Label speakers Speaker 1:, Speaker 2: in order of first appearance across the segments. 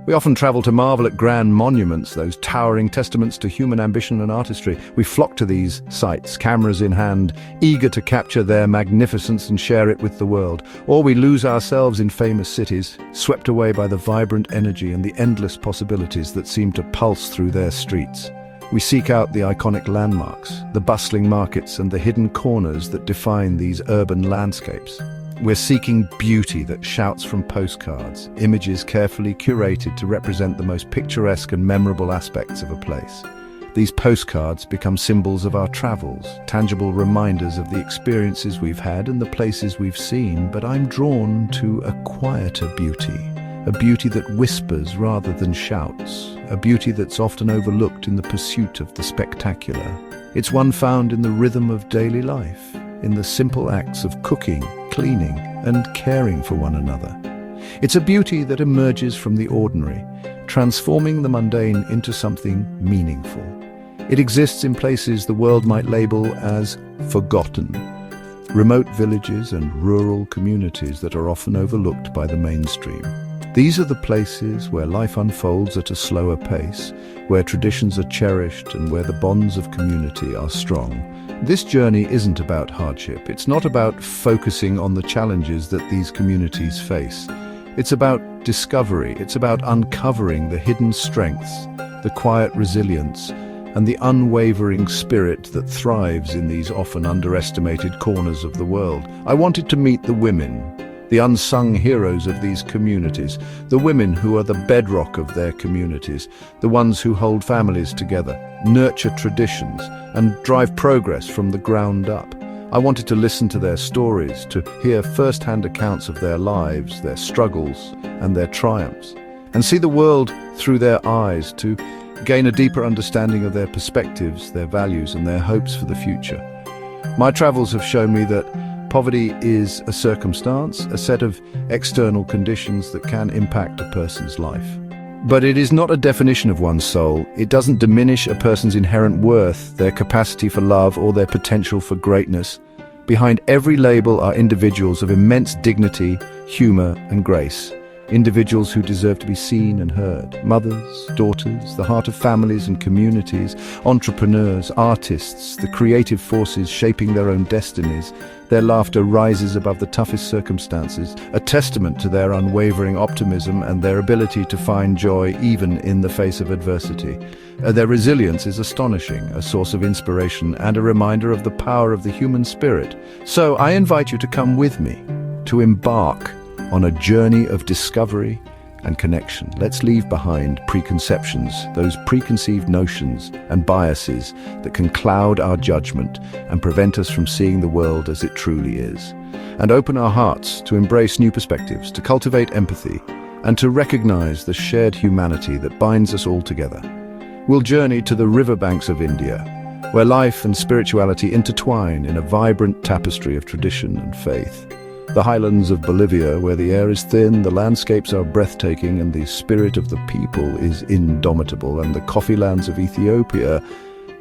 Speaker 1: We often travel to marvel at grand monuments, those towering testaments to human ambition and artistry. We flock to these sites, cameras in hand, eager to capture their magnificence and share it with the world. Or we lose ourselves in famous cities, swept away by the vibrant energy and the endless possibilities that seem to pulse through their streets. We seek out the iconic landmarks, the bustling markets and the hidden corners that define these urban landscapes. We're seeking beauty that shouts from postcards, images carefully curated to represent the most picturesque and memorable aspects of a place. These postcards become symbols of our travels, tangible reminders of the experiences we've had and the places we've seen, but I'm drawn to a quieter beauty, a beauty that whispers rather than shouts, a beauty that's often overlooked in the pursuit of the spectacular. It's one found in the rhythm of daily life, in the simple acts of cooking, cleaning, and caring for one another. It's a beauty that emerges from the ordinary, transforming the mundane into something meaningful. It exists in places the world might label as forgotten, remote villages and rural communities that are often overlooked by the mainstream. These are the places where life unfolds at a slower pace, where traditions are cherished and where the bonds of community are strong. This journey isn't about hardship. It's not about focusing on the challenges that these communities face. It's about discovery. It's about uncovering the hidden strengths, the quiet resilience, and the unwavering spirit that thrives in these often underestimated corners of the world. I wanted to meet the women, the unsung heroes of these communities, the women who are the bedrock of their communities, the ones who hold families together, nurture traditions, and drive progress from the ground up. I wanted to listen to their stories, to hear first-hand accounts of their lives, their struggles, and their triumphs, and see the world through their eyes, to gain a deeper understanding of their perspectives, their values, and their hopes for the future. My travels have shown me that poverty is a circumstance, a set of external conditions that can impact a person's life. But it is not a definition of one's soul. It doesn't diminish a person's inherent worth, their capacity for love, or their potential for greatness. Behind every label are individuals of immense dignity, humor, and grace. Individuals who deserve to be seen and heard. Mothers, daughters, the heart of families and communities, entrepreneurs, artists, the creative forces shaping their own destinies. Their laughter rises above the toughest circumstances, a testament to their unwavering optimism and their ability to find joy even in the face of adversity. Their resilience is astonishing, a source of inspiration and a reminder of the power of the human spirit. So I invite you to come with me, to embark on a journey of discovery and connection. Let's leave behind preconceptions, those preconceived notions and biases that can cloud our judgment and prevent us from seeing the world as it truly is, and open our hearts to embrace new perspectives, to cultivate empathy, and to recognize the shared humanity that binds us all together. We'll journey to the riverbanks of India, where life and spirituality intertwine in a vibrant tapestry of tradition and faith. The highlands of Bolivia, where the air is thin, the landscapes are breathtaking, and the spirit of the people is indomitable, and the coffee lands of Ethiopia,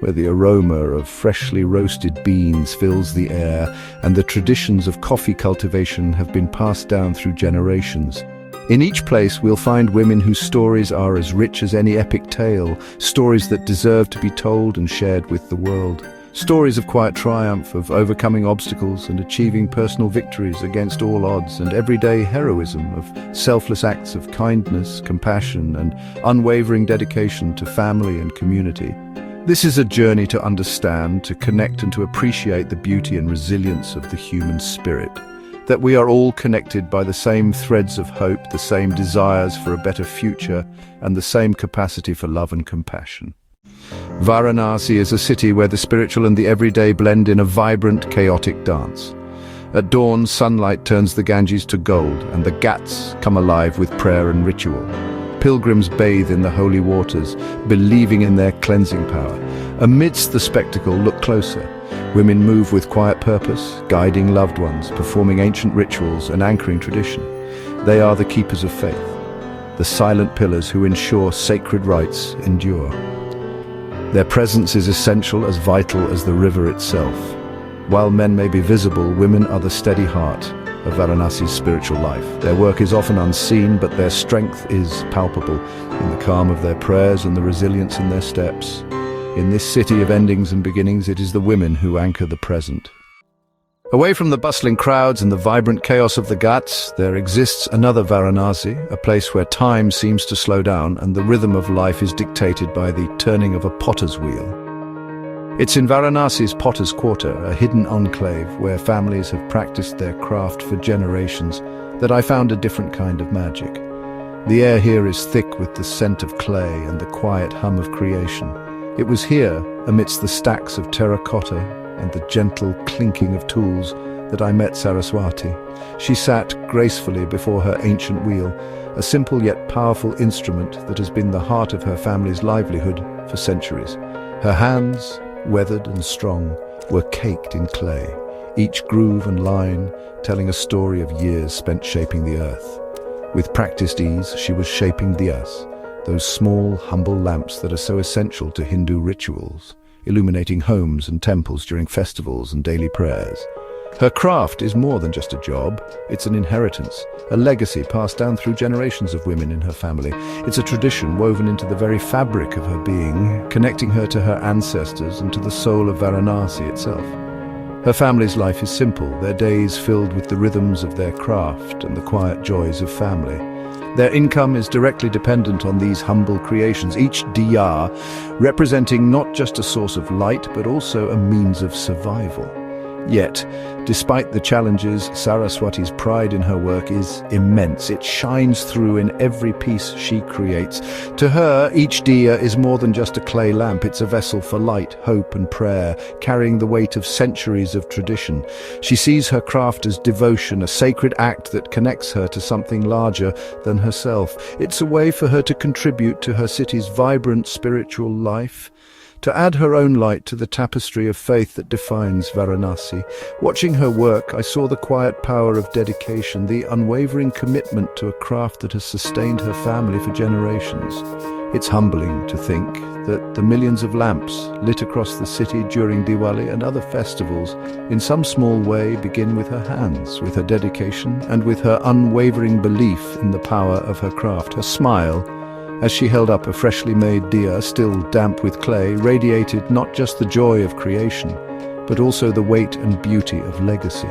Speaker 1: where the aroma of freshly roasted beans fills the air, and the traditions of coffee cultivation have been passed down through generations. In each place we'll find women whose stories are as rich as any epic tale, stories that deserve to be told and shared with the world. Stories of quiet triumph, of overcoming obstacles and achieving personal victories against all odds, and everyday heroism, of selfless acts of kindness, compassion, and unwavering dedication to family and community. This is a journey to understand, to connect, and to appreciate the beauty and resilience of the human spirit. That we are all connected by the same threads of hope, the same desires for a better future, and the same capacity for love and compassion. Varanasi is a city where the spiritual and the everyday blend in a vibrant, chaotic dance. At dawn, sunlight turns the Ganges to gold, and the Ghats come alive with prayer and ritual. Pilgrims bathe in the holy waters, believing in their cleansing power. Amidst the spectacle, look closer. Women move with quiet purpose, guiding loved ones, performing ancient rituals and anchoring tradition. They are the keepers of faith, the silent pillars who ensure sacred rites endure. Their presence is essential, as vital as the river itself. While men may be visible, women are the steady heart, of Varanasi's spiritual life. Their work is often unseen, but their strength is palpable in the calm of their prayers and the resilience in their steps. In this city of endings and beginnings, it is the women who anchor the present. Away from the bustling crowds and the vibrant chaos of the Ghats, there exists another Varanasi, a place where time seems to slow down and the rhythm of life is dictated by the turning of a potter's wheel. It's in Varanasi's Potter's Quarter, a hidden enclave where families have practiced their craft for generations, that I found a different kind of magic. The air here is thick with the scent of clay and the quiet hum of creation. It was here, amidst the stacks of terracotta and the gentle clinking of tools, that I met Saraswati. She sat gracefully before her ancient wheel, a simple yet powerful instrument that has been the heart of her family's livelihood for centuries. Her hands, weathered and strong, were caked in clay, each groove and line telling a story of years spent shaping the earth. With practiced ease, she was shaping diyas, those small, humble lamps that are so essential to Hindu rituals, illuminating homes and temples during festivals and daily prayers. Her craft is more than just a job. It's an inheritance, a legacy passed down through generations of women in her family. It's a tradition woven into the very fabric of her being, connecting her to her ancestors and to the soul of Varanasi itself. Her family's life is simple, their days filled with the rhythms of their craft and the quiet joys of family. Their income is directly dependent on these humble creations, each diya representing not just a source of light, but also a means of survival. Yet, despite the challenges, Saraswati's pride in her work is immense. It shines through in every piece she creates. To her, each diya is more than just a clay lamp. It's a vessel for light, hope and prayer, carrying the weight of centuries of tradition. She sees her craft as devotion, a sacred act that connects her to something larger than herself. It's a way for her to contribute to her city's vibrant spiritual life, to add her own light to the tapestry of faith that defines Varanasi. Watching her work, I saw the quiet power of dedication, the unwavering commitment to a craft that has sustained her family for generations. It's humbling to think that the millions of lamps lit across the city during Diwali and other festivals in some small way begin with her hands, with her dedication, and with her unwavering belief in the power of her craft. Her smile, as she held up a freshly made diya, still damp with clay, radiated not just the joy of creation, but also the weight and beauty of legacy.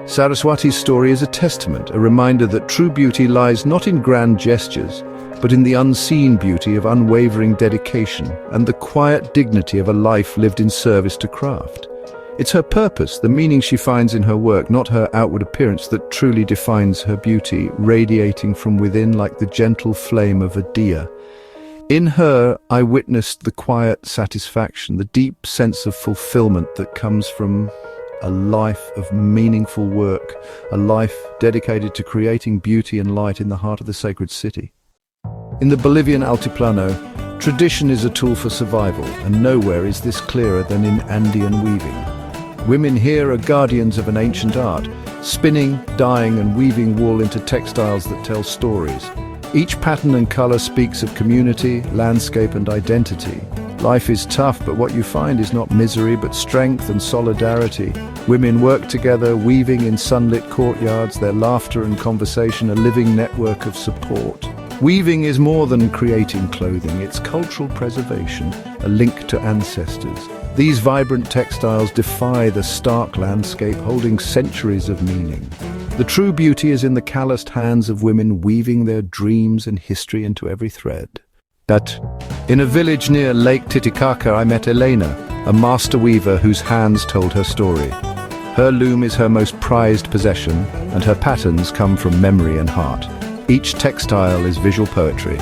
Speaker 1: Saraswati's story is a testament, a reminder that true beauty lies not in grand gestures, but in the unseen beauty of unwavering dedication and the quiet dignity of a life lived in service to craft. It's her purpose, the meaning she finds in her work, not her outward appearance, that truly defines her beauty, radiating from within like the gentle flame of a diya. In her, I witnessed the quiet satisfaction, the deep sense of fulfillment that comes from a life of meaningful work, a life dedicated to creating beauty and light in the heart of the sacred city. In the Bolivian Altiplano, tradition is a tool for survival, and nowhere is this clearer than in Andean weaving. Women here are guardians of an ancient art, spinning, dyeing and weaving wool into textiles that tell stories. Each pattern and color speaks of community, landscape and identity. Life is tough, but what you find is not misery, but strength and solidarity. Women work together, weaving in sunlit courtyards, their laughter and conversation a living network of support. Weaving is more than creating clothing, it's cultural preservation, a link to ancestors. These vibrant textiles defy the stark landscape, holding centuries of meaning. The true beauty is in the calloused hands of women weaving their dreams and history into every thread. But in a village near Lake Titicaca, I met Elena, a master weaver whose hands told her story. Her loom is her most prized possession, and her patterns come from memory and heart. Each textile is visual poetry,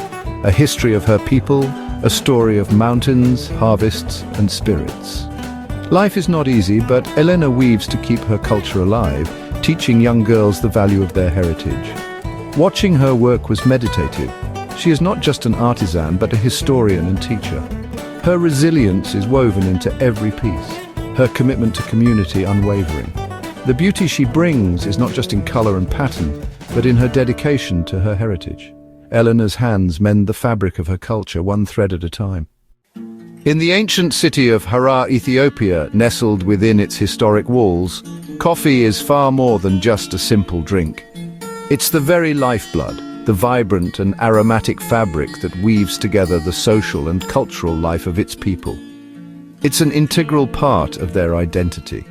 Speaker 1: a history of her people, a story of mountains, harvests, and spirits. Life is not easy, but Elena weaves to keep her culture alive, teaching young girls the value of their heritage. Watching her work was meditative. She is not just an artisan, but a historian and teacher. Her resilience is woven into every piece, her commitment to community unwavering. The beauty she brings is not just in color and pattern, but in her dedication to her heritage. Eleanor's hands mend the fabric of her culture, one thread at a time. In the ancient city of Harar, Ethiopia, nestled within its historic walls, Coffee is far more than just a simple drink. It's the very lifeblood, the vibrant and aromatic fabric that weaves together the social and cultural life of its people. It's an integral part of their identity.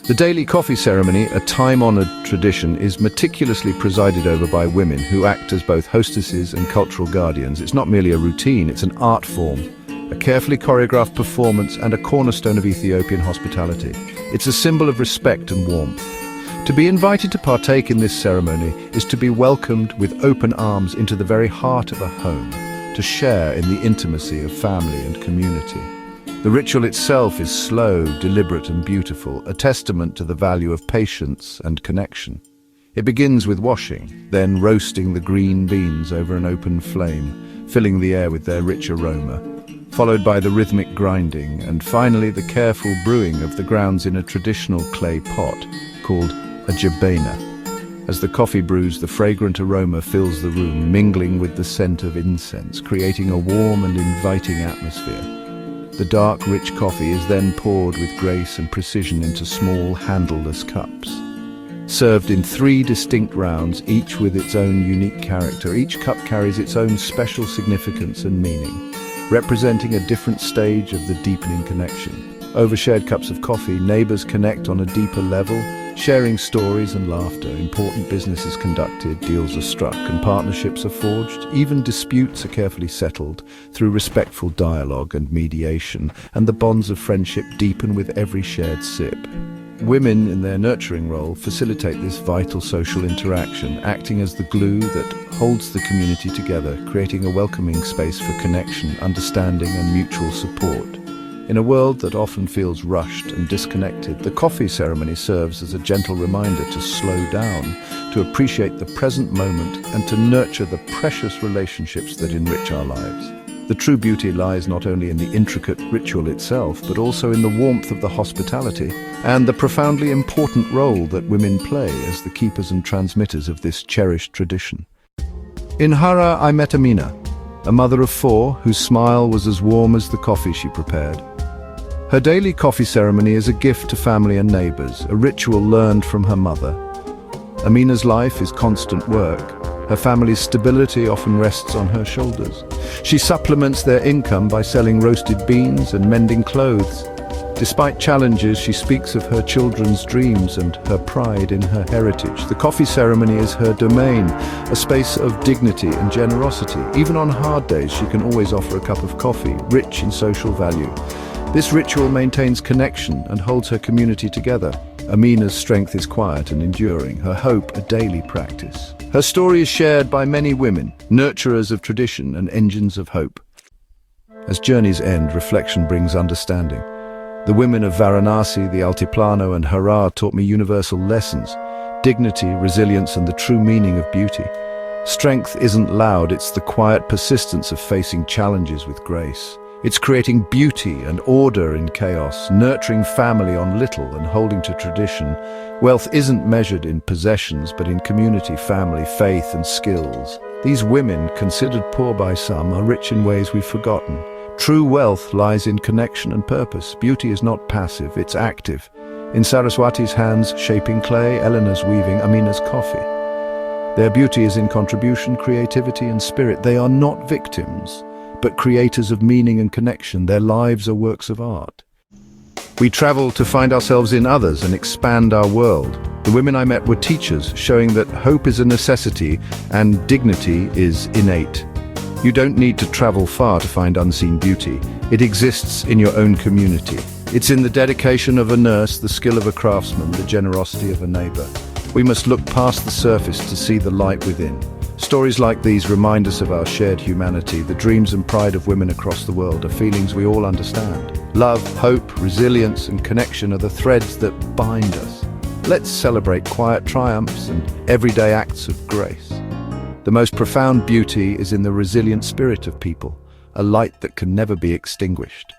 Speaker 1: The daily coffee ceremony, a time-honored tradition, is meticulously presided over by women who act as both hostesses and cultural guardians. It's not merely a routine, it's an art form, a carefully choreographed performance and a cornerstone of Ethiopian hospitality. It's a symbol of respect and warmth. To be invited to partake in this ceremony is to be welcomed with open arms into the very heart of a home, to share in the intimacy of family and community. The ritual itself is slow, deliberate and beautiful, a testament to the value of patience and connection. It begins with washing, then roasting the green beans over an open flame, filling the air with their rich aroma, followed by the rhythmic grinding, and finally the careful brewing of the grounds in a traditional clay pot called a jabena. As the coffee brews, the fragrant aroma fills the room, mingling with the scent of incense, creating a warm and inviting atmosphere. The dark, rich coffee is then poured with grace and precision into small, handleless cups. Served in 3 distinct rounds, each with its own unique character, each cup carries its own special significance and meaning, representing a different stage of the deepening connection. Over shared cups of coffee, neighbors connect on a deeper level, sharing stories and laughter. Important business is conducted, deals are struck, and partnerships are forged. Even disputes are carefully settled through respectful dialogue and mediation, and the bonds of friendship deepen with every shared sip. Women, in their nurturing role, facilitate this vital social interaction, acting as the glue that holds the community together, creating a welcoming space for connection, understanding, and mutual support. In a world that often feels rushed and disconnected, the coffee ceremony serves as a gentle reminder to slow down, to appreciate the present moment, and to nurture the precious relationships that enrich our lives. The true beauty lies not only in the intricate ritual itself, but also in the warmth of the hospitality and the profoundly important role that women play as the keepers and transmitters of this cherished tradition. In Hara, I met Amina, a mother of 4 whose smile was as warm as the coffee she prepared. Her daily coffee ceremony is a gift to family and neighbors, a ritual learned from her mother. Amina's life is constant work. Her family's stability often rests on her shoulders. She supplements their income by selling roasted beans and mending clothes. Despite challenges, she speaks of her children's dreams and her pride in her heritage. The coffee ceremony is her domain, a space of dignity and generosity. Even on hard days, she can always offer a cup of coffee, rich in social value. This ritual maintains connection and holds her community together. Amina's strength is quiet and enduring, her hope a daily practice. Her story is shared by many women, nurturers of tradition and engines of hope. As journeys end, reflection brings understanding. The women of Varanasi, the Altiplano and Harar taught me universal lessons: dignity, resilience and the true meaning of beauty. Strength isn't loud, it's the quiet persistence of facing challenges with grace. It's creating beauty and order in chaos, nurturing family on little and holding to tradition. Wealth isn't measured in possessions, but in community, family, faith and skills. These women, considered poor by some, are rich in ways we've forgotten. True wealth lies in connection and purpose. Beauty is not passive, it's active. In Saraswati's hands, shaping clay, Eleanor's weaving, Amina's coffee. Their beauty is in contribution, creativity and spirit. They are not victims, but creators of meaning and connection. Their lives are works of art. We travel to find ourselves in others and expand our world. The women I met were teachers, showing that hope is a necessity and dignity is innate. You don't need to travel far to find unseen beauty. It exists in your own community. It's in the dedication of a nurse, the skill of a craftsman, the generosity of a neighbor. We must look past the surface to see the light within. Stories like these remind us of our shared humanity. The dreams and pride of women across the world are feelings we all understand. Love, hope, resilience and connection are the threads that bind us. Let's celebrate quiet triumphs and everyday acts of grace. The most profound beauty is in the resilient spirit of people, a light that can never be extinguished.